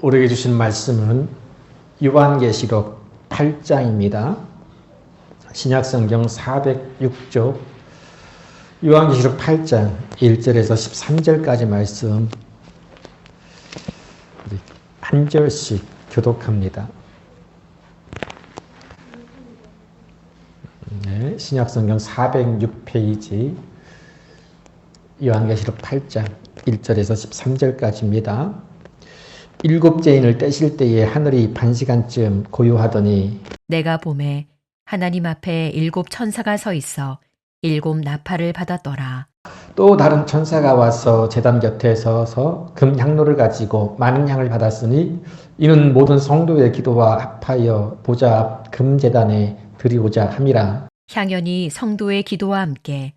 우리에게 주신 말씀은 요한계시록 8장입니다. 신약성경 406쪽 요한계시록 8장 1절에서 13절까지 말씀 우리 한 절씩 교독합니다. 네, 신약성경 406페이지 요한계시록 8장 1절에서 13절까지입니다. 일곱째 인을 떼실 때에 하늘이 반시간쯤 고요하더니 내가 보매 하나님 앞에 일곱 천사가 서 있어 일곱 나팔을 받았더라. 또 다른 천사가 와서 제단 곁에 서서 금 향로를 가지고 많은 향을 받았으니 이는 모든 성도의 기도와 합하여 보좌 앞 금제단에 드리고자 함이라. 향연이 성도의 기도와 함께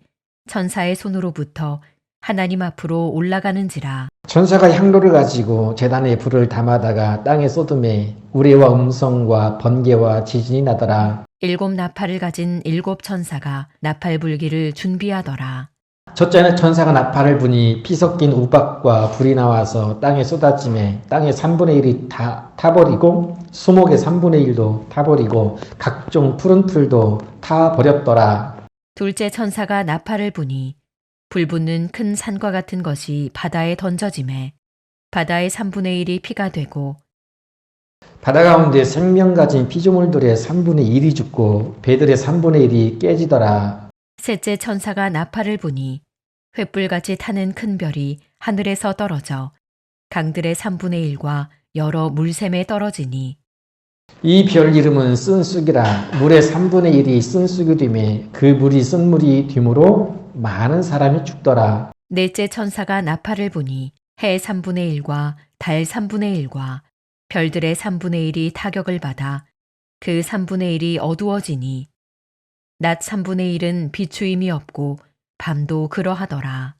천사의 손으로부터 하나님 앞으로 올라가는지라. 천사가 향로를 가지고 제단에 불을 담아다가 땅에 쏟음에 우레와 음성과 번개와 지진이 나더라. 일곱 나팔을 가진 일곱 천사가 나팔 불기를 준비하더라. 첫째는 천사가 나팔을 부니 피 섞인 우박과 불이 나와서 땅에 쏟아짐에 땅의 3분의 1이 다 타버리고 수목의 3분의 1도 타버리고 각종 푸른 풀도 타버렸더라. 둘째 천사가 나팔을 부니 불붙는 큰 산과 같은 것이 바다에 던져짐에 바다의 3분의 1이 피가 되고 바다 가운데 생명 가진 피조물들의 3분의 1이 죽고 배들의 3분의 1이 깨지더라. 셋째 천사가 나팔을 부니 횃불같이 타는 큰 별이 하늘에서 떨어져 강들의 3분의 1과 여러 물샘에 떨어지니 이 별 이름은 쓴쑥이라. 물의 3분의 1이 쓴쑥이 되매 그 물이 쓴물이 되므로 많은 사람이 죽더라. 넷째 천사가 나팔을 부니 해 3분의 1과 달 3분의 1과 별들의 3분의 1이 타격을 받아 그 3분의 1이 어두워지니 낮 3분의 1은 비추임이 없고 밤도 그러하더라.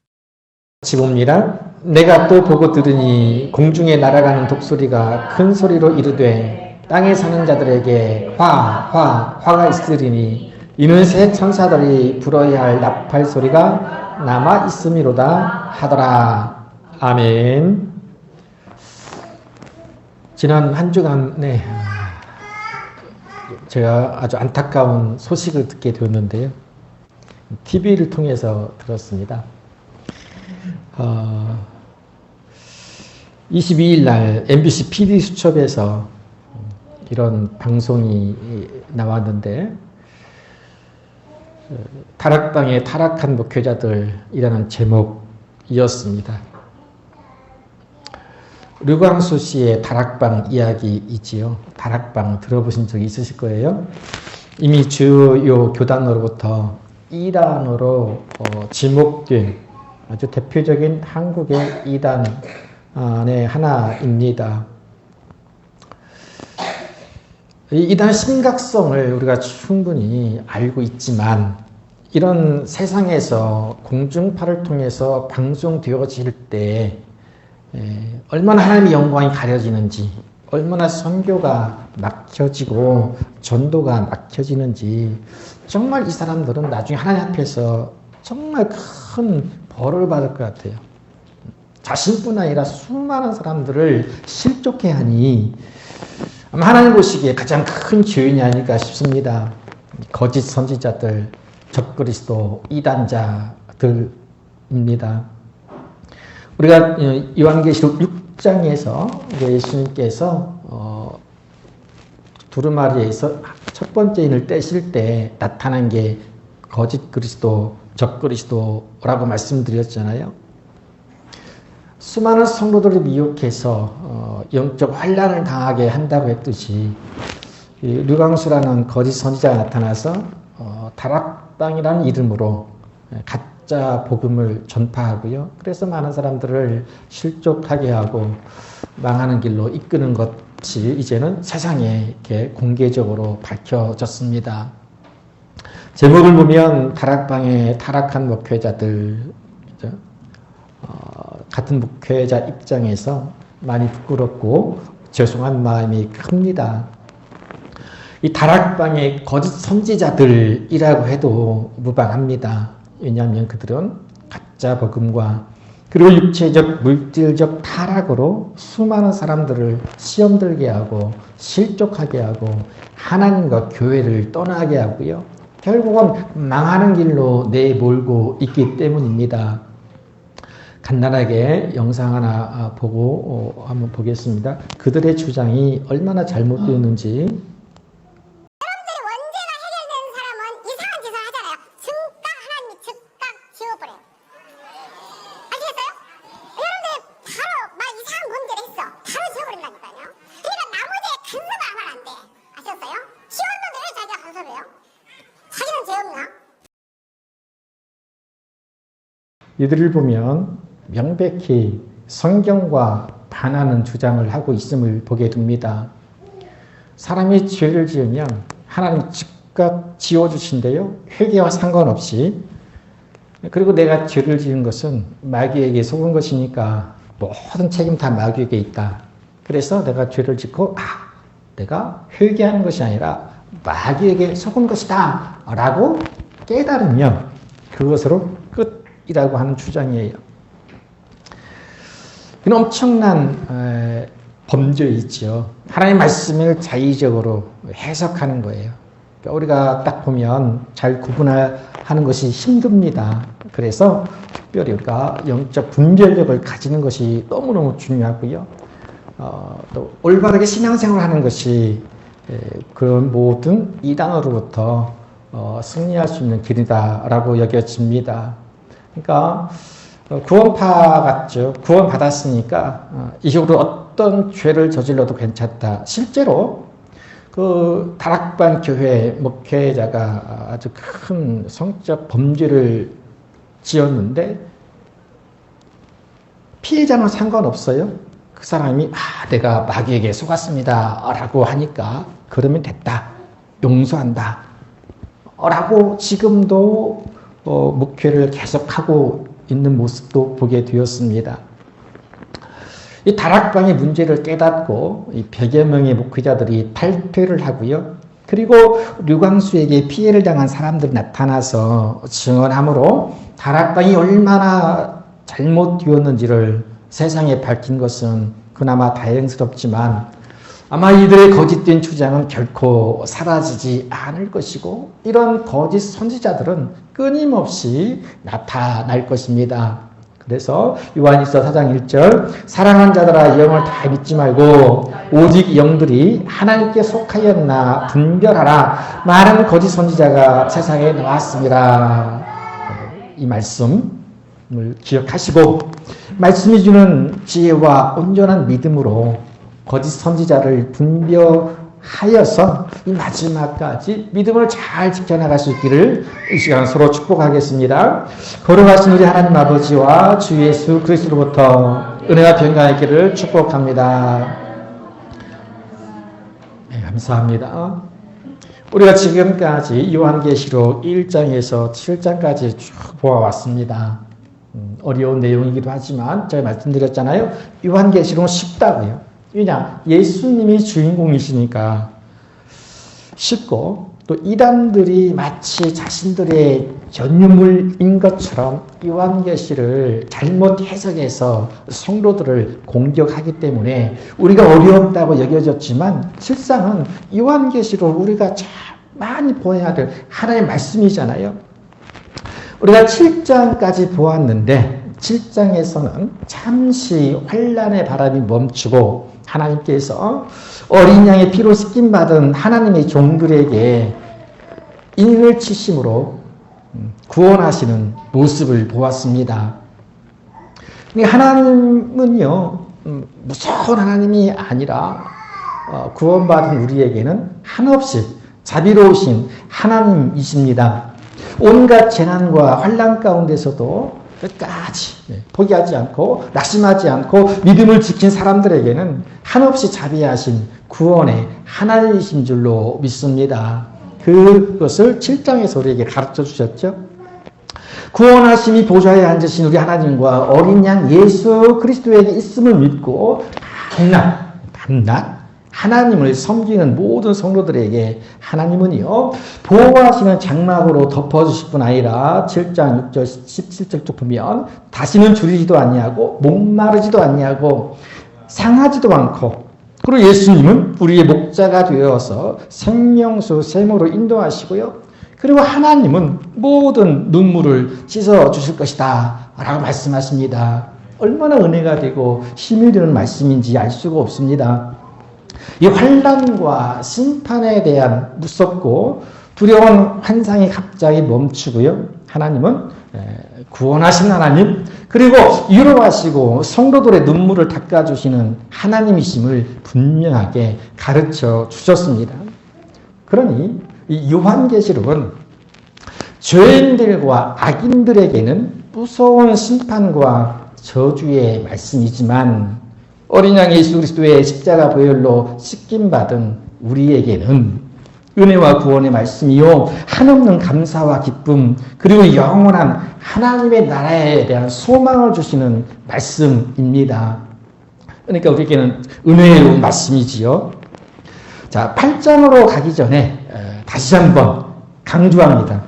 지봅니다. 내가 또 보고 들으니 공중에 날아가는 독소리가 큰 소리로 이르되 땅에 사는 자들에게 화가 있으리니 이는 새 천사들이 불어야 할 나팔 소리가 남아 있음이로다 하더라. 아멘. 지난 한 주간에 제가 아주 안타까운 소식을 듣게 되었는데요. TV를 통해서 들었습니다. 22일 날 MBC PD수첩에서 이런 방송이 나왔는데 타락방에 타락한 목회자들이라는 제목이었습니다. 류광수 씨의 다락방 이야기이지요. 다락방 들어보신 적이 있으실 거예요. 이미 주요 교단으로부터 이단으로 지목된 아주 대표적인 한국의 이단의 하나입니다. 이 이단의 심각성을 우리가 충분히 알고 있지만 이런 세상에서 공중파를 통해서 방송되어질 때 얼마나 하나님의 영광이 가려지는지, 얼마나 선교가 막혀지고 전도가 막혀지는지, 정말 이 사람들은 나중에 하나님 앞에서 정말 큰 벌을 받을 것 같아요. 자신뿐 아니라 수많은 사람들을 실족해 하니 아마 하나님 보시기에 가장 큰 죄인이 아닐까 싶습니다. 거짓 선지자들, 적그리스도, 이단자들입니다. 우리가 요한계시록 6장에서 예수님께서 두루마리에서 첫 번째 인을 떼실 때 나타난 게 거짓 그리스도, 적그리스도라고 말씀드렸잖아요. 수많은 성도들을 미혹해서 영적 환란을 당하게 한다고 했듯이 류광수라는 거짓 선지자가 나타나서 다락방이라는 이름으로 가짜 복음을 전파하고요. 그래서 많은 사람들을 실족하게 하고 망하는 길로 이끄는 것이 이제는 세상에 이렇게 공개적으로 밝혀졌습니다. 제목을 보면 다락방에 타락한 목회자들, 그죠? 같은 목회자 입장에서 많이 부끄럽고 죄송한 마음이 큽니다. 이 다락방의 거짓 선지자들이라고 해도 무방합니다. 왜냐하면 그들은 가짜 복음과 그리고 육체적, 물질적 타락으로 수많은 사람들을 시험 들게 하고 실족하게 하고 하나님과 교회를 떠나게 하고요. 결국은 망하는 길로 내몰고 있기 때문입니다. 간단하게 영상 하나 보고 한번 보겠습니다. 그들의 주장이 얼마나 잘못되었는지. 여러분들이 문제가 해결되는 사람은 이상한 짓을 하잖아요. 즉각 하나님이 즉각 지워버려요. 아시겠어요? 여러분들이 바로 막 이상한 범죄를 했어. 바로 지워버린다니까요. 그러니까 나머지의 간섭을 하면 안 돼. 아셨어요? 지웠는데 왜 자기가 간섭해요? 자기는 죄 없나? 이들을 보면 명백히 성경과 반하는 주장을 하고 있음을 보게 됩니다. 사람이 죄를 지으면 하나님 즉각 지워주신대요. 회개와 상관없이. 그리고 내가 죄를 지은 것은 마귀에게 속은 것이니까 모든 책임 다 마귀에게 있다. 그래서 내가 죄를 짓고 내가 회개하는 것이 아니라 마귀에게 속은 것이다 라고 깨달으면 그것으로 끝이라고 하는 주장이에요. 이건 엄청난 범죄이죠. 하나님의 말씀을 자의적으로 해석하는 거예요. 그러니까 우리가 딱 보면 잘 구분하는 것이 힘듭니다. 그래서 특별히 우리가 영적 분별력을 가지는 것이 너무너무 중요하고요. 또 올바르게 신앙생활을 하는 것이 그런 모든 이단으로부터 승리할 수 있는 길이다라고 여겨집니다. 그러니까 구원파 같죠. 구원 받았으니까 이후로 어떤 죄를 저질러도 괜찮다. 실제로 그 다락방 교회 목회자가 아주 큰 성적 범죄를 지었는데 피해자는 상관없어요. 그 사람이 내가 마귀에게 속았습니다 라고 하니까 그러면 됐다. 용서한다 라고 지금도 목회를 계속하고 있는 모습도 보게 되었습니다. 이 다락방의 문제를 깨닫고 이 100여 명의 목회자들이 탈퇴를 하고요. 그리고 류광수에게 피해를 당한 사람들이 나타나서 증언함으로 다락방이 얼마나 잘못되었는지를 세상에 밝힌 것은 그나마 다행스럽지만 아마 이들의 거짓된 주장은 결코 사라지지 않을 것이고 이런 거짓 선지자들은 끊임없이 나타날 것입니다. 그래서 요한일서 4장 1절 사랑하는 자들아 영을 다 믿지 말고 오직 영들이 하나님께 속하였나 분별하라. 많은 거짓 선지자가 세상에 나왔습니다. 이 말씀을 기억하시고 말씀이 주는 지혜와 온전한 믿음으로 거짓 선지자를 분별하여서 이 마지막까지 믿음을 잘 지켜나갈 수 있기를 이 시간 서로 축복하겠습니다. 걸어가신 우리 하나님 아버지와 주 예수 그리스도로부터 은혜와 평강이 있기를 축복합니다. 네, 감사합니다. 우리가 지금까지 요한계시록 1장에서 7장까지 쭉 보아왔습니다. 어려운 내용이기도 하지만 제가 말씀드렸잖아요. 요한계시록은 쉽다고요. 왜냐? 예수님이 주인공이시니까 쉽고 또 이단들이 마치 자신들의 전유물인 것처럼 요한계시를 잘못 해석해서 성도들을 공격하기 때문에 우리가 어렵다고 여겨졌지만 실상은 요한계시록 우리가 참 많이 보아야 될 하나님의 말씀이잖아요. 우리가 7장까지 보았는데 7장에서는 잠시 환난의 바람이 멈추고 하나님께서 어린 양의 피로 씻김받은 하나님의 종들에게 인을 치심으로 구원하시는 모습을 보았습니다. 하나님은요 무서운 하나님이 아니라 구원받은 우리에게는 한없이 자비로우신 하나님이십니다. 온갖 재난과 환난 가운데서도 끝까지 포기하지 않고 낙심하지 않고 믿음을 지킨 사람들에게는 한없이 자비하신 구원의 하나님이신 줄로 믿습니다. 그것을 7장에서 우리에게 가르쳐 주셨죠. 구원하심이 보좌에 앉으신 우리 하나님과 어린 양 예수 그리스도에게 있음을 믿고 밤낮 하나님을 섬기는 모든 성도들에게 하나님은요, 보호하시는 장막으로 덮어주실 뿐 아니라 7장 6절 17절 쪽 보면 다시는 줄이지도 아니하고 목마르지도 아니하고 상하지도 않고, 그리고 예수님은 우리의 목자가 되어서 생명수 샘으로 인도하시고요, 그리고 하나님은 모든 눈물을 씻어주실 것이다 라고 말씀하십니다. 얼마나 은혜가 되고 힘이 되는 말씀인지 알 수가 없습니다. 이 환난과 심판에 대한 무섭고 두려운 환상이 갑자기 멈추고요, 하나님은 구원하신 하나님, 그리고 위로하시고 성도들의 눈물을 닦아주시는 하나님이심을 분명하게 가르쳐 주셨습니다. 그러니 이 요한계시록은 죄인들과 악인들에게는 무서운 심판과 저주의 말씀이지만 어린 양 예수 그리스도의 십자가 보혈로 씻김받은 우리에게는 은혜와 구원의 말씀이요, 한없는 감사와 기쁨, 그리고 영원한 하나님의 나라에 대한 소망을 주시는 말씀입니다. 그러니까 우리에게는 은혜로운 말씀이지요. 자, 8장으로 가기 전에 다시 한번 강조합니다.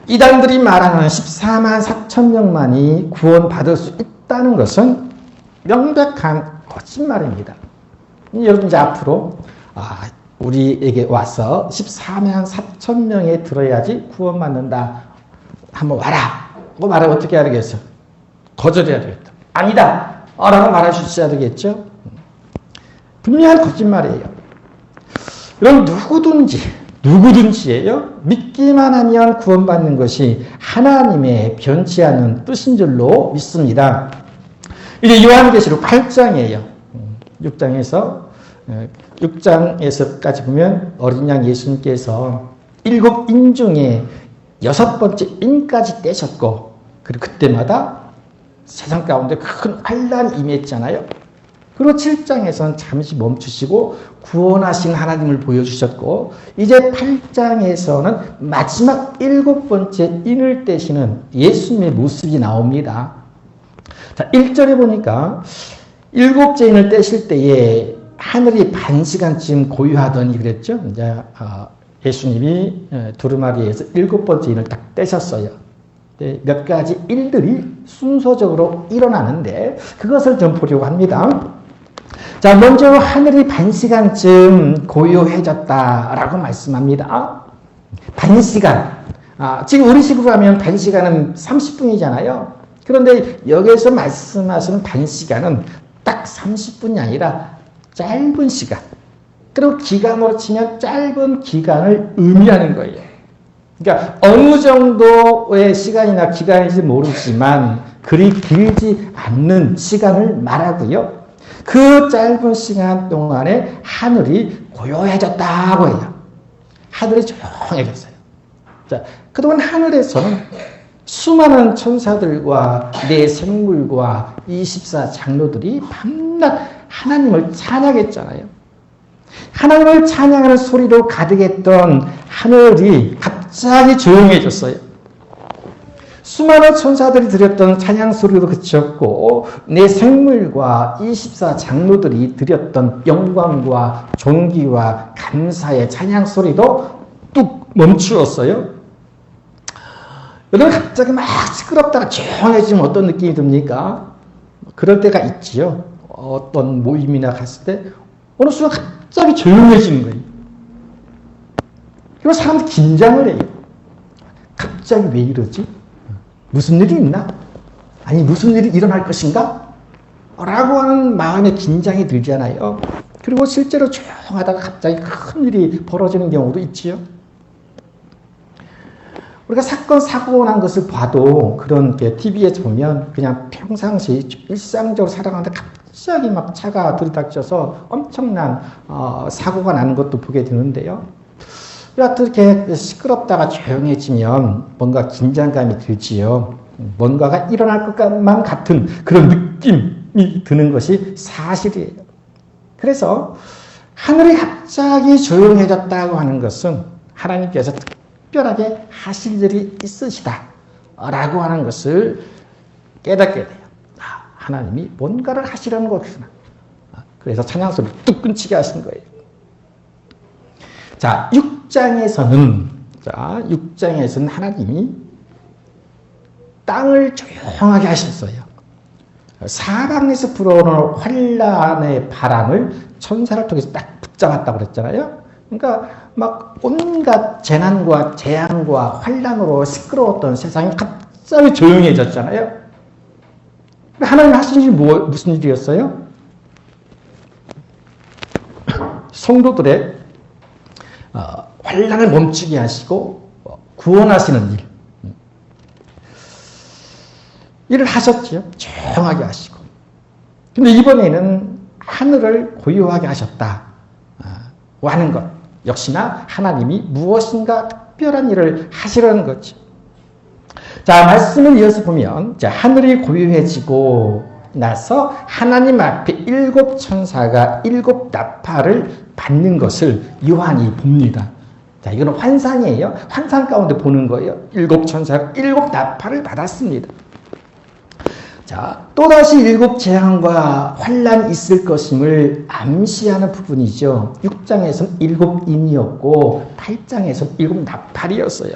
이단들이 말하는 14만 4천 명만이 구원받을 수 있다는 것은 명백한 거짓말입니다. 여러분, 이제 앞으로 우리에게 와서 14만 4천 명에 들어야지 구원받는다, 한번 와라 고 말하면 어떻게 해야 되겠어? 거절해야 되겠다. 아니다 라고 말할 수 있어야 되겠죠. 분명한 거짓말이에요. 여러분, 누구든지예요, 믿기만 하면 구원받는 것이 하나님의 변치 않는 뜻인 줄로 믿습니다. 이제 요한계시록 8장이에요. 6장에서까지 보면 어린 양 예수님께서 7인 중에 6번째 인까지 떼셨고, 그리고 그때마다 세상 가운데 큰 환란이 임했잖아요. 그리고 7장에서는 잠시 멈추시고 구원하신 하나님을 보여주셨고, 이제 8장에서는 마지막 7번째 인을 떼시는 예수님의 모습이 나옵니다. 자, 1절에 보니까 7째 인을 떼실 때에 하늘이 반 시간쯤 고요하더니 그랬죠. 이제 예수님이 두루마리에서 7번째 인을 딱 떼셨어요. 몇 가지 일들이 순서적으로 일어나는데 그것을 좀 보려고 합니다. 자, 먼저 하늘이 반 시간쯤 고요해졌다라고 말씀합니다. 반 시간. 지금 우리식으로 하면 반 시간은 30분이잖아요. 그런데 여기에서 말씀하시는 반 시간은 딱 30분이 아니라 짧은 시간. 그리고 기간으로 치면 짧은 기간을 의미하는 거예요. 그러니까 어느 정도의 시간이나 기간인지 모르지만 그리 길지 않는 시간을 말하고요. 그 짧은 시간 동안에 하늘이 고요해졌다고 해요. 하늘이 조용해졌어요. 자, 그동안 하늘에서는 수많은 천사들과 내 생물과 24 장로들이 밤낮 하나님을 찬양했잖아요. 하나님을 찬양하는 소리로 가득했던 하늘이 갑자기 조용해졌어요. 수많은 천사들이 드렸던 찬양 소리로 그쳤고, 내 생물과 24 장로들이 드렸던 영광과 존귀와 감사의 찬양 소리도 뚝 멈추었어요. 여러분, 갑자기 막 시끄럽다가 조용해지면 어떤 느낌이 듭니까? 그럴 때가 있지요. 어떤 모임이나 갔을 때 어느 순간 갑자기 조용해지는 거예요. 그리고 사람들이 긴장을 해요. 갑자기 왜 이러지? 무슨 일이 있나? 아니, 무슨 일이 일어날 것인가? 라고 하는 마음의 긴장이 들잖아요. 그리고 실제로 조용하다가 갑자기 큰 일이 벌어지는 경우도 있지요. 우리가 사건, 사고 난 것을 봐도 그런 TV에서 보면 그냥 평상시 일상적으로 살아가는데 갑자기 막 차가 들이닥쳐서 엄청난 사고가 나는 것도 보게 되는데요. 이렇게 시끄럽다가 조용해지면 뭔가 긴장감이 들지요. 뭔가가 일어날 것만 같은 그런 느낌이 드는 것이 사실이에요. 그래서 하늘이 갑자기 조용해졌다고 하는 것은 하나님께서 특별하게 하실 일이 있으시다 라고 하는 것을 깨닫게 돼요. 하나님이 뭔가를 하시려는 것이구나. 그래서 찬양소리를 뚝 끊치게 하신 거예요. 자, 6장에서는 하나님이 땅을 조용하게 하셨어요. 사방에서 불어오는 환란의 바람을 천사를 통해서 딱 붙잡았다고 그랬잖아요. 그러니까 막 온갖 재난과 재앙과 환란으로 시끄러웠던 세상이 갑자기 조용해졌잖아요. 하나님 하신 일이 무슨 일이었어요? 성도들의 환란을 멈추게 하시고 구원하시는 일을 하셨죠. 조용하게 하시고. 근데 이번에는 하늘을 고요하게 하셨다 하는 것. 역시나 하나님이 무엇인가 특별한 일을 하시려는 거죠. 자, 말씀을 이어서 보면, 자, 하늘이 고요해지고 나서 하나님 앞에 7 천사가 7 나팔을 받는 것을 요한이 봅니다. 자, 이거는 환상이에요. 환상 가운데 보는 거예요. 7 천사가 7 나팔을 받았습니다. 자, 또다시 7 재앙과 환란이 있을 것임을 암시하는 부분이죠. 6장에서는 7 인이었고 8장에서는 7 나팔이었어요.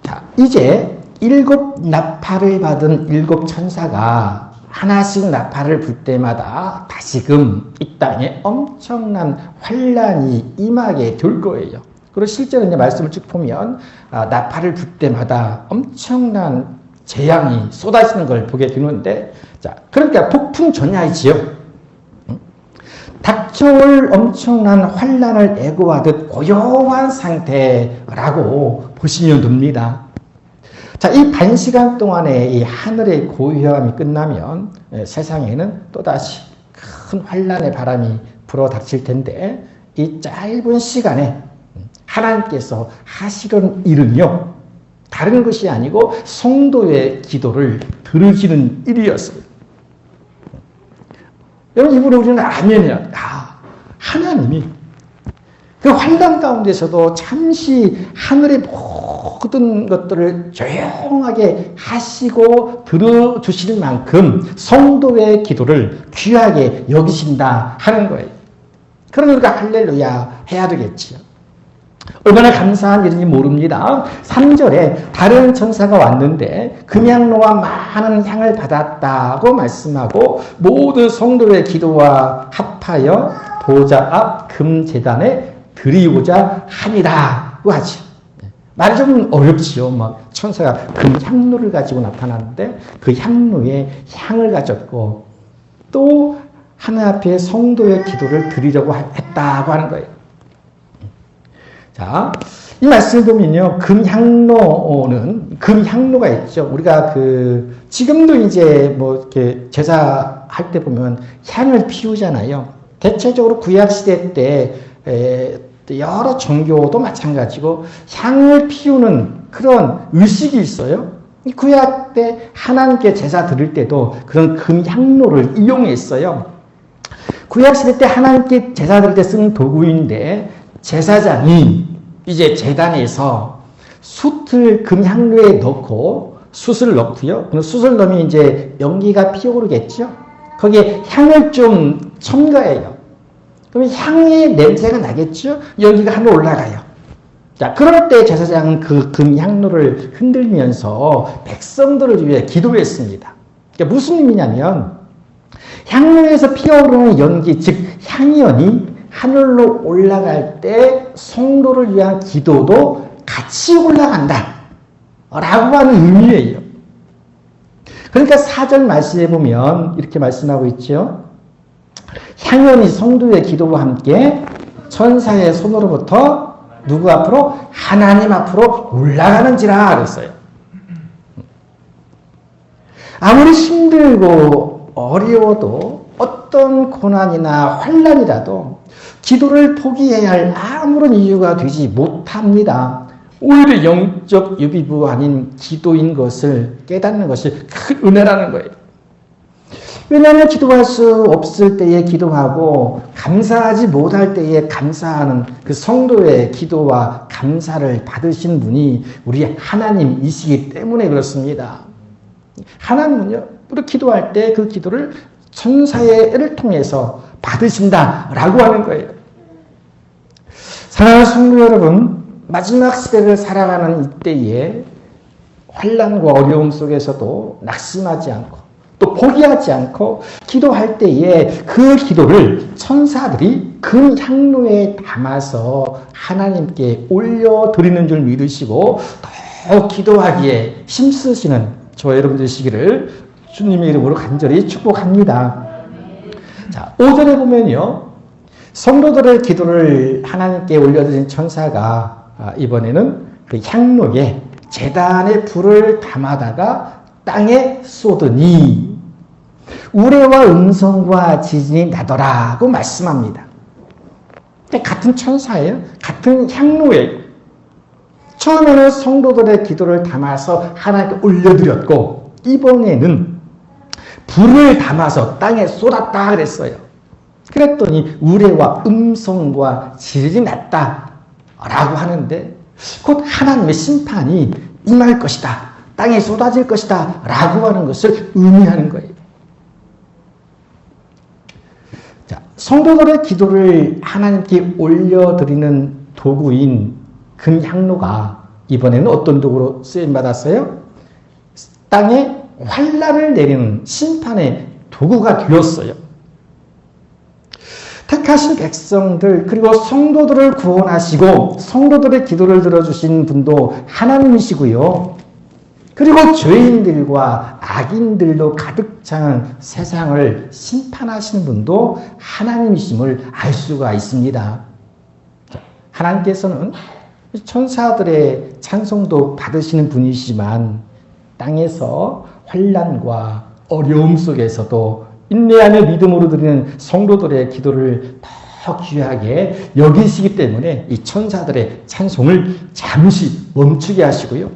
자, 이제 7 나팔을 받은 7 천사가 하나씩 나팔을 불 때마다 다시금 이 땅에 엄청난 환란이 임하게 될 거예요. 그리고 실제로 이제 말씀을 쭉 보면 나팔을 불 때마다 엄청난 재앙이 쏟아지는 걸 보게 되는데, 자, 그러니까 폭풍 전야이지요. 닥쳐올 엄청난 환란을 애고하듯 고요한 상태라고 보시면 됩니다. 자, 이 반시간 동안에 이 하늘의 고요함이 끝나면 세상에는 또다시 큰 환란의 바람이 불어 닥칠 텐데, 이 짧은 시간에 하나님께서 하시려는 일은요, 다른 것이 아니고 성도의 기도를 들으시는 일이었어요. 여러분, 이분은 우리는 알면요, 하나님이 그 환란 가운데서도 잠시 하늘의 모든 것들을 조용하게 하시고 들어주실 만큼 성도의 기도를 귀하게 여기신다 하는 거예요. 그러니까 할렐루야 해야 되겠지요. 얼마나 감사한 일인지 모릅니다. 3절에 다른 천사가 왔는데 금향로와 많은 향을 받았다고 말씀하고 모든 성도의 기도와 합하여 보좌 앞 금제단에 드리고자 함이라고 하죠. 말이 좀 어렵지요. 막 천사가 금향로를 가지고 나타났는데 그 향로에 향을 가졌고 또 하나님 앞에 성도의 기도를 드리려고 했다고 하는 거예요. 자, 이 말씀을 보면요, 금향로가 있죠. 우리가 지금도 이제 뭐 이렇게 제사할 때 보면 향을 피우잖아요. 대체적으로 구약시대 때 여러 종교도 마찬가지고 향을 피우는 그런 의식이 있어요. 구약 때 하나님께 제사 드릴 때도 그런 금향로를 이용했어요. 구약시대 때 하나님께 제사 드릴 때 쓰는 도구인데 제사장이 이제 제단에서 숯을 금향로에 넣고 숯을 넣고요. 숯을 넣으면 이제 연기가 피어오르겠죠. 거기에 향을 좀 첨가해요. 그러면 향의 냄새가 나겠죠. 연기가 하늘로 올라가요. 자, 그럴 때 제사장은 그 금향로를 흔들면서 백성들을 위해 기도했습니다. 그러니까 무슨 의미냐면 향로에서 피어오르는 연기, 즉 향연이 하늘로 올라갈 때 성도를 위한 기도도 같이 올라간다 라고 하는 의미예요. 그러니까 4절 말씀에 보면 이렇게 말씀하고 있죠. 향연이 성도의 기도와 함께 천사의 손으로부터 누구 앞으로? 하나님 앞으로 올라가는지라 그랬어요. 아무리 힘들고 어려워도 어떤 고난이나 환난이라도 기도를 포기해야 할 아무런 이유가 되지 못합니다. 오히려 영적 유비부 아닌 기도인 것을 깨닫는 것이 큰 은혜라는 거예요. 왜냐하면 기도할 수 없을 때에 기도하고 감사하지 못할 때에 감사하는 그 성도의 기도와 감사를 받으신 분이 우리 하나님이시기 때문에 그렇습니다. 하나님은요, 우리 기도할 때 그 기도를 천사의 애를 통해서 받으신다라고 하는 거예요. 사랑하는 성도 여러분, 마지막 시대를 살아가는 이때에 환난과 어려움 속에서도 낙심하지 않고 또 포기하지 않고 기도할 때에 그 기도를 천사들이 금 향로에 담아서 하나님께 올려드리는 줄 믿으시고 더 기도하기에 힘쓰시는 저 여러분 되시기를 주님의 이름으로 간절히 축복합니다. 자, 5절에 보면요, 성도들의 기도를 하나님께 올려드린 천사가 이번에는 그 향로에 제단에 불을 담아다가 땅에 쏟으니 우레와 음성과 지진이 나더라고 말씀합니다. 같은 천사예요. 같은 향로에 처음에는 성도들의 기도를 담아서 하나님께 올려드렸고 이번에는 불을 담아서 땅에 쏟았다 그랬어요. 그랬더니 우레와 음성과 지진이 났다 라고 하는데 곧 하나님의 심판이 임할 것이다, 땅에 쏟아질 것이다 라고 하는 것을 의미하는 거예요. 자, 성도들의 기도를 하나님께 올려드리는 도구인 금향로가 이번에는 어떤 도구로 쓰임받았어요? 땅에 환난을 내리는 심판의 도구가 되었어요. 택하신 백성들 그리고 성도들을 구원하시고 성도들의 기도를 들어주신 분도 하나님이시고요. 그리고 죄인들과 악인들도 가득 찬 세상을 심판하시는 분도 하나님이심을 알 수가 있습니다. 하나님께서는 천사들의 찬송도 받으시는 분이시지만 땅에서 환난과 어려움 속에서도 인내하며 믿음으로 드리는 성도들의 기도를 더 귀하게 여기시기 때문에 이 천사들의 찬송을 잠시 멈추게 하시고요.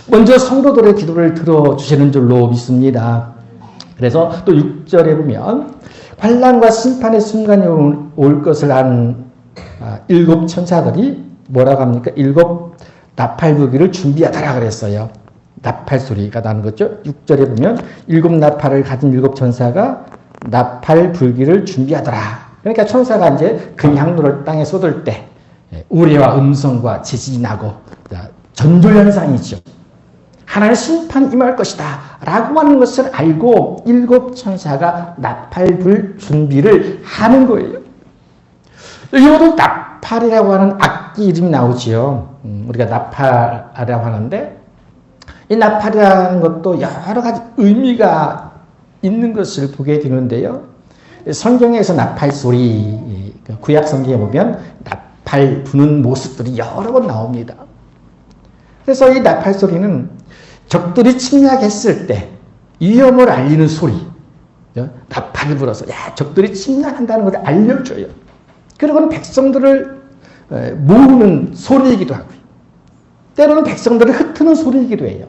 먼저 성도들의 기도를 들어주시는 줄로 믿습니다. 그래서 또 6절에 보면 환난과 심판의 순간이 올 것을 안 일곱 천사들이 뭐라고 합니까? 일곱 나팔부기를 준비하더라 그랬어요. 나팔 소리가 나는 거죠. 6절에 보면 일곱 나팔을 가진 일곱 천사가 나팔 불기를 준비하더라. 그러니까 천사가 이제 그 향로를 땅에 쏟을 때 우레와 음성과 지진이 나고 전조현상이죠. 하나님의 심판 임할 것이다 라고 하는 것을 알고 일곱 천사가 나팔 불 준비를 하는 거예요. 여기서도 나팔이라고 하는 악기 이름이 나오지요. 우리가 나팔이라고 하는데 이 나팔이라는 것도 여러 가지 의미가 있는 것을 보게 되는데요. 성경에서 나팔 소리, 구약 성경에 보면 나팔 부는 모습들이 여러 번 나옵니다. 그래서 이 나팔 소리는 적들이 침략했을 때 위험을 알리는 소리, 나팔을 불어서 적들이 침략한다는 것을 알려줘요. 그리고는 백성들을 모으는 소리이기도 하고요. 때로는 백성들을 흩트는 소리이기도 해요.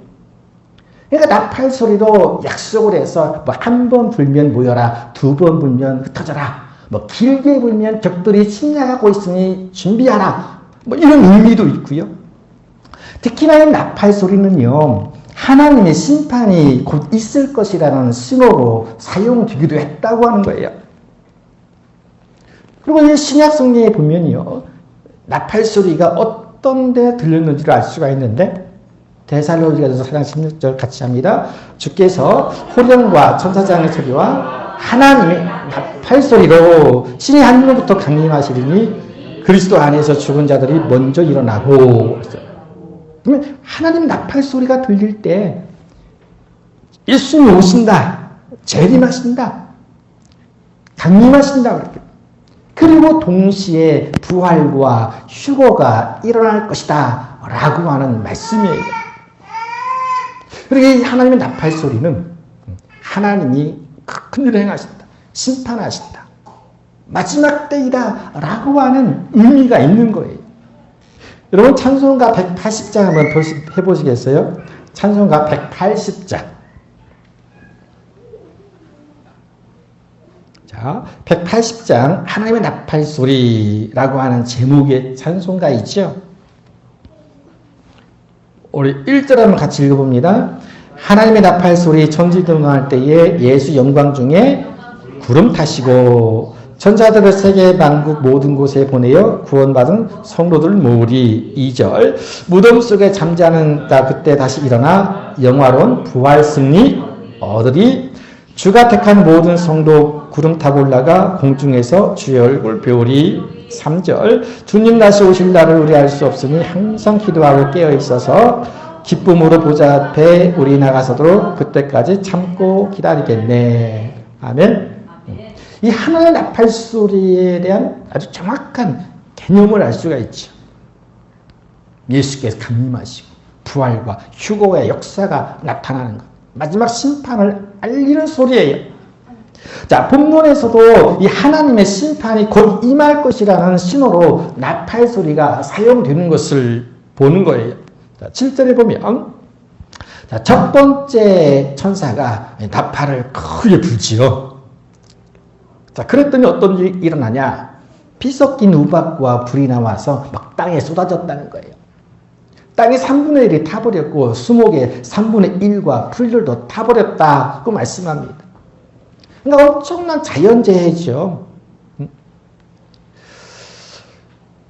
그러니까 나팔 소리도 약속을 해서 뭐 한 번 불면 모여라, 두 번 불면 흩어져라, 뭐 길게 불면 적들이 침략하고 있으니 준비하라, 뭐 이런 의미도 있고요. 특히나 이 나팔 소리는요, 하나님의 심판이 곧 있을 것이라는 신호로 사용되기도 했다고 하는 거예요. 그리고 이 신약 성경에 보면요, 나팔 소리가 어떤 데 들렸는지를 알 수가 있는데 데살로니가서 4장 16절 같이 합니다. 주께서 호령과 천사장의 소리와 하나님의 나팔 소리로 신이 하늘로부터 강림하시리니 그리스도 안에서 죽은 자들이 먼저 일어나고. 그러면 하나님 나팔 소리가 들릴 때 예수님이 오신다, 재림하신다, 강림하신다 그렇게. 그리고 동시에 부활과 휴거가 일어날 것이다 라고 하는 말씀이에요. 그리고 이 하나님의 나팔 소리는 하나님이 큰 일을 행하신다, 심판하신다, 마지막 때이다 라고 하는 의미가 있는 거예요. 여러분 찬송가 180장 한번 해보시겠어요? 찬송가 180장. 자, 180장 하나님의 나팔 소리라고 하는 제목의 찬송가 있죠. 우리 1절 한번 같이 읽어봅니다. 하나님의 나팔 소리 천지등등할 때에 예수 영광 중에 구름 타시고 천사들을 세계 만국 모든 곳에 보내어 구원받은 성도들 모으리. 2절 무덤 속에 잠자는 자 그때 다시 일어나 영화로운 부활 승리 얻으리. 주가 택한 모든 성도 구름 타고 올라가 공중에서 주의 얼굴 배우리. 3절 주님 다시 오실 날을 우리 알 수 없으니 항상 기도하고 깨어 있어서 기쁨으로 보좌 앞에 우리 나가서도록 그때까지 참고 기다리겠네. 아멘. 이 하나의 나팔 소리에 대한 아주 정확한 개념을 알 수가 있죠. 예수께서 강림하시고 부활과 휴거의 역사가 나타나는 것. 마지막 심판을 알리는 소리예요. 자, 본문에서도 이 하나님의 심판이 곧 임할 것이라는 신호로 나팔 소리가 사용되는 것을 보는 거예요. 자, 7절에 보면 자, 첫 번째 천사가 나팔을 크게 불지요. 자, 그랬더니 어떤 일이 일어나냐? 피 섞인 우박과 불이 나와서 막 땅에 쏟아졌다는 거예요. 땅이 3분의 1이 타버렸고 수목의 3분의 1과 풀들도 타버렸다고 말씀합니다. 그러니까 엄청난 자연재해죠.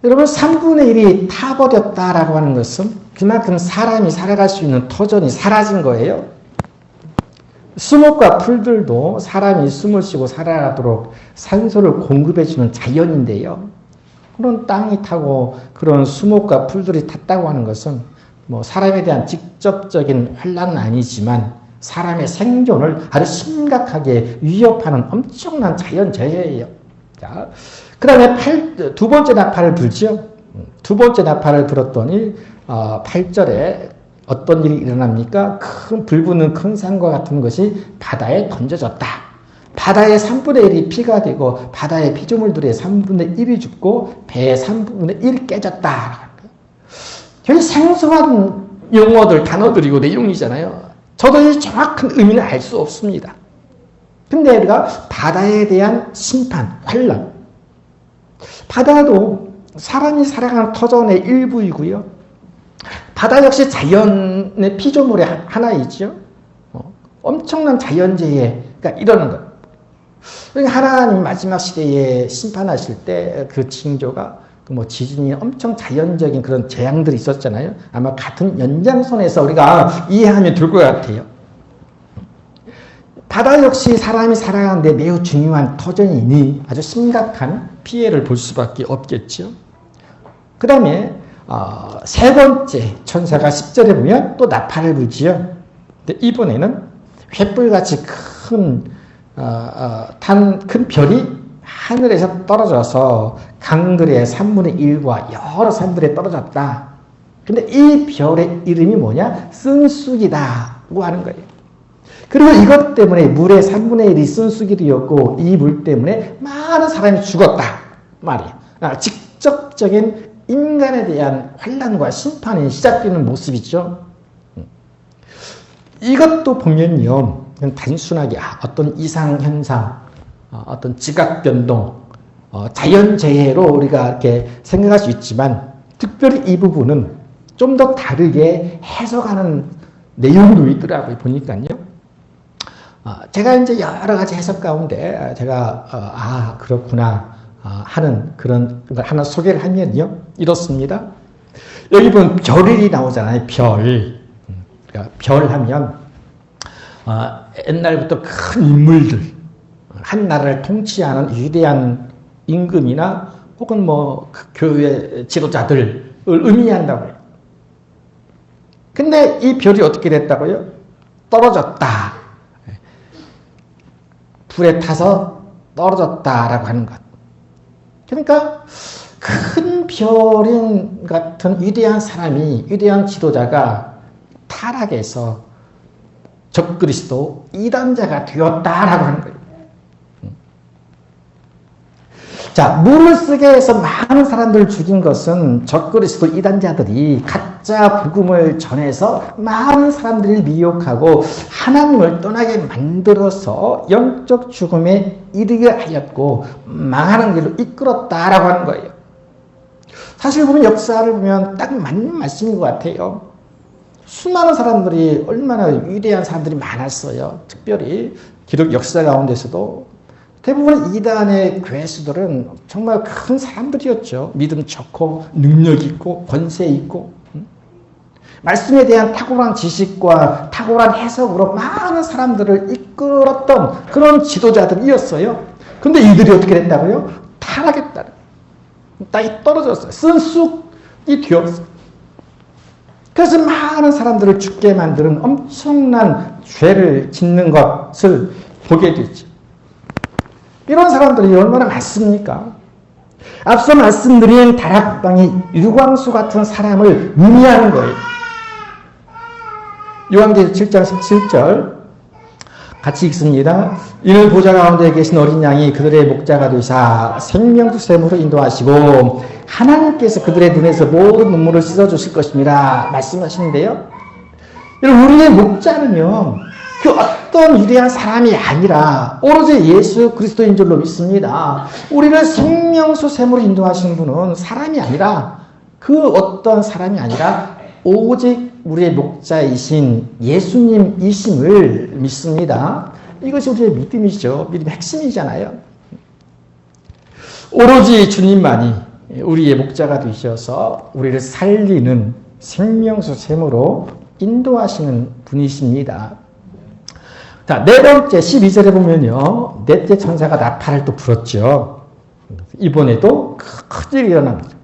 여러분 3분의 1이 타버렸다라고 하는 것은 그만큼 사람이 살아갈 수 있는 터전이 사라진 거예요. 수목과 풀들도 사람이 숨을 쉬고 살아가도록 산소를 공급해주는 자연인데요. 그런 땅이 타고 그런 수목과 풀들이 탔다고 하는 것은 뭐 사람에 대한 직접적인 환란은 아니지만 사람의 생존을 아주 심각하게 위협하는 엄청난 자연재해예요. 자, 그 다음에 두 번째 나팔을 불죠. 두 번째 나팔을 불었더니 8절에 어떤 일이 일어납니까? 큰 불붙는 큰 산과 같은 것이 바다에 던져졌다. 바다의 3분의 1이 피가 되고 바다의 피조물들의 3분의 1이 죽고 배의 3분의 1이 깨졌다. 굉장히 생소한 용어들, 단어들이고 내용이잖아요. 저도 이 정확한 의미는 알 수 없습니다. 근데 우리가 바다에 대한 심판, 환란. 바다도 사람이 살아가는 터전의 일부이고요. 바다 역시 자연의 피조물의 하나이죠. 엄청난 자연재해가 일어나는 것. 그러니까 하나님 마지막 시대에 심판하실 때 그 징조가 뭐 지진이 엄청 자연적인 그런 재앙들이 있었잖아요. 아마 같은 연장선에서 우리가 이해하면 될 것 같아요. 바다 역시 사람이 살아가는데 매우 중요한 터전이니 아주 심각한 피해를 볼 수밖에 없겠죠. 그 다음에 세 번째 천사가 10절에 보면 또 나팔을 불지요. 근데 이번에는 횃불같이 큰 별이 하늘에서 떨어져서 강들의 3분의 1과 여러 산들에 떨어졌다. 근데 이 별의 이름이 뭐냐? 쓴쑥이다고 하는 거예요. 그리고 이것 때문에 물의 3분의 1이 쓴쑥이 되었고 이 물 때문에 많은 사람이 죽었다 말이에요. 직접적인 인간에 대한 환란과 심판이 시작되는 모습이죠. 이것도 보면요, 단순하게 어떤 이상현상, 어떤 지각변동, 자연재해로 우리가 이렇게 생각할 수 있지만 특별히 이 부분은 좀 더 다르게 해석하는 내용도 있더라고요. 보니까요. 제가 이제 여러 가지 해석 가운데 제가 그렇구나 하는 그런 걸 하나 소개를 하면요. 이렇습니다. 여기 보면 별이 나오잖아요. 별. 그러니까 별 하면 옛날부터 큰 인물들, 한 나라를 통치하는 위대한 임금이나 혹은 뭐 교회 지도자들을 의미한다고 해요. 근데 이 별이 어떻게 됐다고요? 떨어졌다. 불에 타서 떨어졌다라고 하는 것. 그러니까 큰 별인 같은 위대한 사람이, 위대한 지도자가 타락해서 적그리스도 이단자가 되었다라고 하는 거예요. 자, 물을 쓰게 해서 많은 사람들을 죽인 것은 적그리스도 이단자들이 가짜 복음을 전해서 많은 사람들을 미혹하고 하나님을 떠나게 만들어서 영적 죽음에 이르게 하였고 망하는 길로 이끌었다라고 하는 거예요. 사실 보면 역사를 보면 딱 맞는 말씀인 것 같아요. 수많은 사람들이 얼마나 위대한 사람들이 많았어요. 특별히 기록 역사 가운데서도 대부분 이단의 교회 수들은 정말 큰 사람들이었죠. 믿음 좋고 능력 있고 권세 있고 말씀에 대한 탁월한 지식과 탁월한 해석으로 많은 사람들을 이끌었던 그런 지도자들이었어요. 근데 이들이 어떻게 됐다고요? 타락했다. 땅이 떨어졌어요. 쓴쑥이 되었어요. 그래서 많은 사람들을 죽게 만드는 엄청난 죄를 짓는 것을 보게 되죠. 이런 사람들이 얼마나 많습니까? 앞서 말씀드린 다락방이 유광수 같은 사람을 의미하는 거예요. 요한계시록 7장 17절 같이 읽습니다. 이는 보좌 가운데 계신 어린 양이 그들의 목자가 되사 생명수 샘으로 인도하시고 하나님께서 그들의 눈에서 모든 눈물을 씻어주실 것입니다. 말씀하시는데요. 우리의 목자는요, 그 어떤 위대한 사람이 아니라 오로지 예수 그리스도인 줄로 믿습니다. 우리를 생명수 샘으로 인도하시는 분은 사람이 아니라 그 어떤 사람이 아니라 오직 우리의 목자이신 예수님이심을 믿습니다. 이것이 우리의 믿음이죠. 믿음의 핵심이잖아요. 오로지 주님만이 우리의 목자가 되셔서 우리를 살리는 생명수 샘으로 인도하시는 분이십니다. 자, 네 번째 12절에 보면요. 넷째 천사가 나팔을 또 불었죠. 이번에도 큰 일이 일어납니다.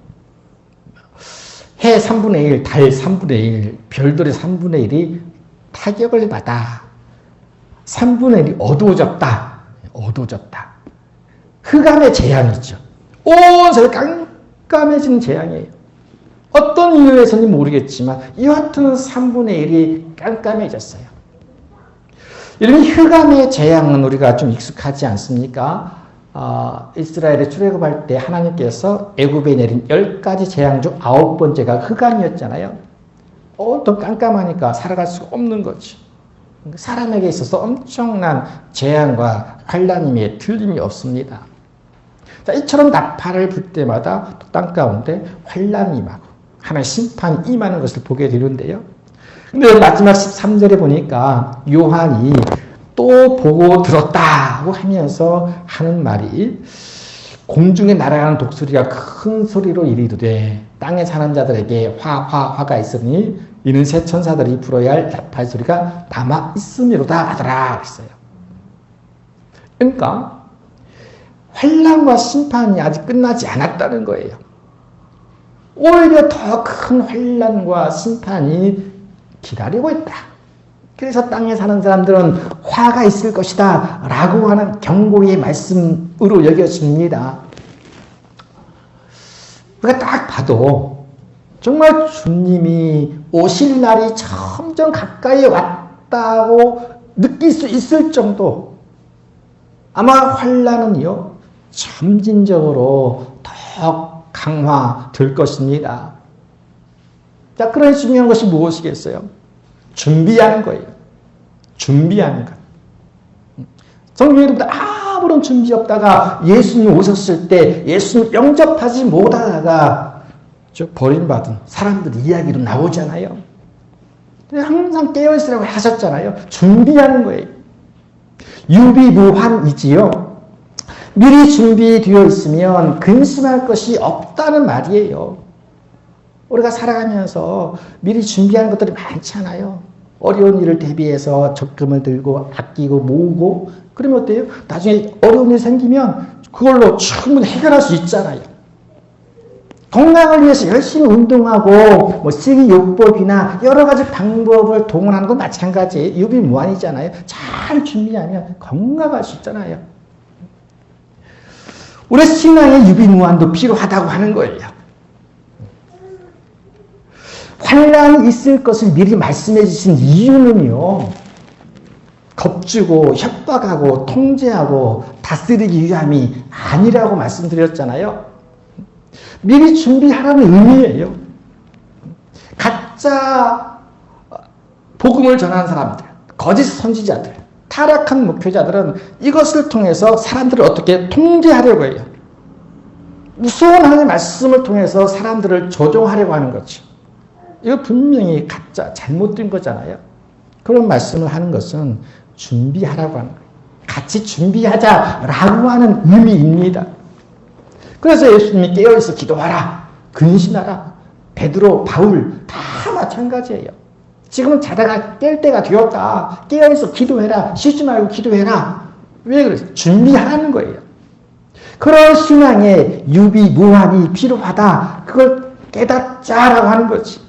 해 3분의 1, 달 3분의 1, 별들의 3분의 1이 타격을 받아 3분의 1이 어두워졌다. 어두워졌다. 흑암의 재앙이죠. 온 세상이 깜깜해지는 재앙이에요. 어떤 이유에서는 모르겠지만 이와 같은 3분의 1이 깜깜해졌어요. 이런 흑암의 재앙은 우리가 좀 익숙하지 않습니까? 이스라엘에 출애굽할 때 하나님께서 애굽에 내린 10가지 재앙 중 9번째가 흑암이었잖아요. 온통 깜깜하니까 살아갈 수가 없는 거죠. 사람에게 있어서 엄청난 재앙과 환난임에 틀림이 없습니다. 자, 이처럼 나팔을 불 때마다 땅 가운데 환난이 임하고 하나의 심판이 임하는 것을 보게 되는데요. 근데 마지막 13절에 보니까 요한이 또 보고 들었다고 하면서 하는 말이 공중에 날아가는 독수리가 큰 소리로 이르되 땅에 사는 자들에게 화가 있으니 이는 새 천사들이 불어야 할 나팔 소리가 남아 있음이로다 하더라 했어요. 그러니까 환난과 심판이 아직 끝나지 않았다는 거예요. 오히려 더 큰 환난과 심판이 기다리고 있다. 그래서 땅에 사는 사람들은 화가 있을 것이다 라고 하는 경고의 말씀으로 여겨집니다. 우리가 딱 봐도 정말 주님이 오실 날이 점점 가까이 왔다고 느낄 수 있을 정도 아마 환난은요 점진적으로 더 강화될 것입니다. 자, 그러니 중요한 것이 무엇이겠어요? 준비하는 거예요. 준비하는 것. 성경에도 아무런 준비 없다가 예수님 오셨을 때 예수님 영접하지 못하다가 버림받은 사람들 이야기로 나오잖아요. 항상 깨어있으라고 하셨잖아요. 준비하는 거예요. 유비무환이지요. 미리 준비되어 있으면 근심할 것이 없다는 말이에요. 우리가 살아가면서 미리 준비하는 것들이 많잖아요. 어려운 일을 대비해서 적금을 들고 아끼고 모으고 그러면 어때요? 나중에 어려운 일 생기면 그걸로 충분히 해결할 수 있잖아요. 건강을 위해서 열심히 운동하고 식이요법이나 여러 가지 방법을 동원하는 건 마찬가지예요. 유비무환이잖아요. 잘 준비하면 건강할 수 있잖아요. 우리 신앙의 유비무환도 필요하다고 하는 거예요. 환난이 있을 것을 미리 말씀해 주신 이유는요. 겁주고 협박하고 통제하고 다스리기 위함이 아니라고 말씀드렸잖아요. 미리 준비하라는 의미예요. 가짜 복음을 전하는 사람들, 거짓 선지자들, 타락한 목회자들은 이것을 통해서 사람들을 어떻게 통제하려고 해요. 무서운 하나님의 말씀을 통해서 사람들을 조종하려고 하는 거죠. 이거 분명히 가짜, 잘못된 거잖아요. 그런 말씀을 하는 것은 준비하라고 하는 거예요. 같이 준비하자라고 하는 의미입니다. 그래서 예수님이 깨어있어 기도하라, 근신하라. 베드로, 바울 다 마찬가지예요. 지금은 자다가 깰 때가 되었다. 깨어있어 기도해라. 쉬지 말고 기도해라. 왜 그래요? 준비하는 거예요. 그런 신앙의 유비무환이 필요하다. 그걸 깨닫자라고 하는 거지.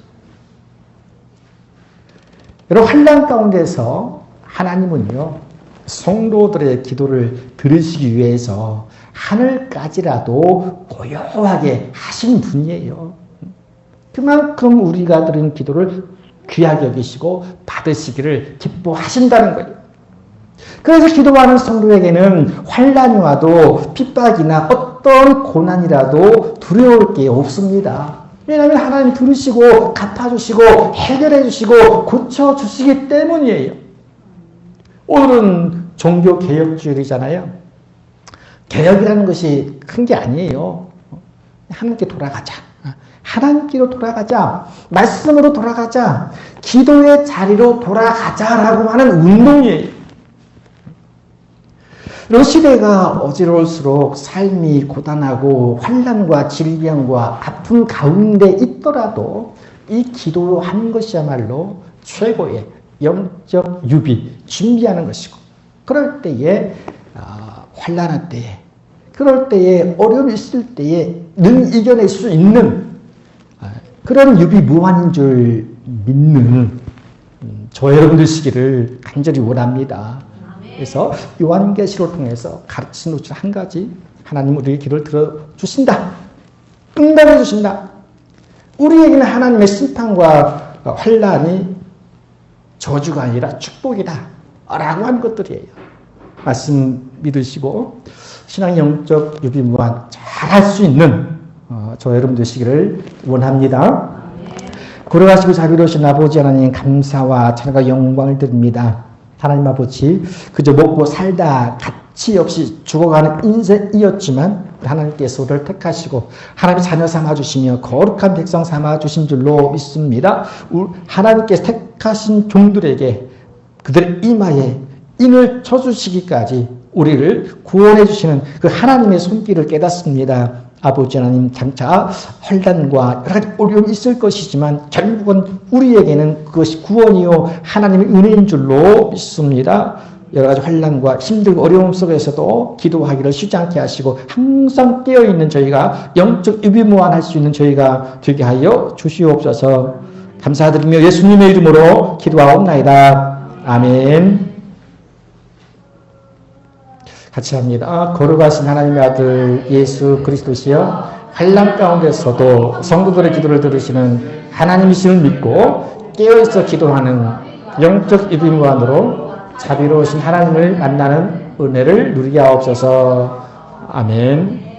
여러분, 환난 가운데서 하나님은요, 성도들의 기도를 들으시기 위해서 하늘까지라도 고요하게 하신 분이에요. 그만큼 우리가 드리는 기도를 귀하게 여기시고 받으시기를 기뻐하신다는 거예요. 그래서 기도하는 성도에게는 환난이 와도 핍박이나 어떤 고난이라도 두려울 게 없습니다. 왜냐하면 하나님 들으시고 갚아주시고 해결해주시고 고쳐주시기 때문이에요. 오늘은 종교개혁주일이잖아요. 개혁이라는 것이 큰 게 아니에요. 하나님께 돌아가자. 하나님께로 돌아가자. 말씀으로 돌아가자. 기도의 자리로 돌아가자라고 하는 운동이에요. 이런 시대가 어지러울수록 삶이 고단하고 환난과 질병과 아픔 가운데 있더라도 이 기도하는 것이야말로 최고의 영적 유비, 준비하는 것이고, 그럴 때에 환난할 때에, 그럴 때에 어려움이 있을 때에 능 이겨낼 수 있는 그런 유비무환인 줄 믿는 저 여러분 되시기를 간절히 원합니다. 그래서 요한계시를 통해서 가르치는 것 중 한 가지, 하나님 우리의 기도를 들어주신다. 응답해 주신다. 우리에게는 하나님의 심판과 환난이 저주가 아니라 축복이다 라고 하는 것들이에요. 말씀 믿으시고 신앙 영적 유비무환 잘할 수 있는 저 여러분 되시기를 원합니다. 고려하시고 자비로우신 아버지 하나님, 감사와 찬양과 영광을 드립니다. 하나님 아버지, 그저 먹고 살다 가치 없이 죽어가는 인생이었지만 하나님께서 우리를 택하시고 하나님의 자녀 삼아주시며 거룩한 백성 삼아주신 줄로 믿습니다. 하나님께서 택하신 종들에게 그들의 이마에 인을 쳐주시기까지 우리를 구원해 주시는 그 하나님의 손길을 깨닫습니다. 아버지 하나님, 장차 환난과 여러 가지 어려움이 있을 것이지만 결국은 우리에게는 그것이 구원이요 하나님의 은혜인 줄로 믿습니다. 여러 가지 환난과 힘들고 어려움 속에서도 기도하기를 쉬지 않게 하시고 항상 깨어있는 저희가 영적 유비무환할 수 있는 저희가 되게 하여 주시옵소서. 감사드리며 예수님의 이름으로 기도하옵나이다. 아멘. 같이 합니다. 거룩하신 하나님의 아들 예수 그리스도시여, 환난 가운데서도 성도들의 기도를 들으시는 하나님이심을 믿고 깨어있어 기도하는 영적 유비무환으로 자비로우신 하나님을 만나는 은혜를 누리게 하옵소서. 아멘.